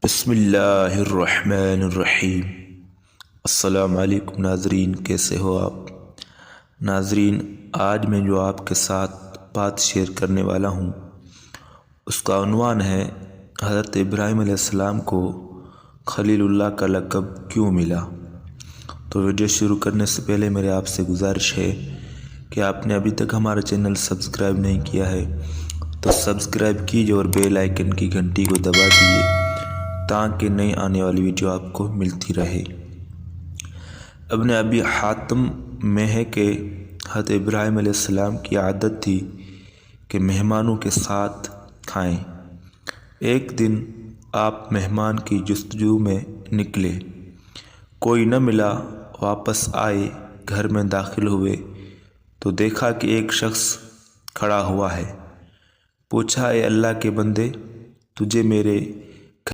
بسم اللہ الرحمن الرحیم۔ السلام علیکم ناظرین، کیسے ہو آپ؟ ناظرین، آج میں جو آپ کے ساتھ بات شیئر کرنے والا ہوں اس کا عنوان ہے حضرت ابراہیم علیہ السلام کو خلیل اللہ کا لقب کیوں ملا۔ تو ویڈیو شروع کرنے سے پہلے میرے آپ سے گزارش ہے کہ آپ نے ابھی تک ہمارا چینل سبسکرائب نہیں کیا ہے تو سبسکرائب کیجیے اور بیل آئیکن کی گھنٹی کو دبا دیجیے تاکہ نئی آنے والی ویڈیو آپ کو ملتی رہے۔ ابن ابی حاتم میں ہے کہ حضرت ابراہیم علیہ السلام کی عادت تھی کہ مہمانوں کے ساتھ کھائیں۔ ایک دن آپ مہمان کی جستجو میں نکلے، کوئی نہ ملا، واپس آئے، گھر میں داخل ہوئے تو دیکھا کہ ایک شخص کھڑا ہوا ہے۔ پوچھا، اے اللہ کے بندے، تجھے میرے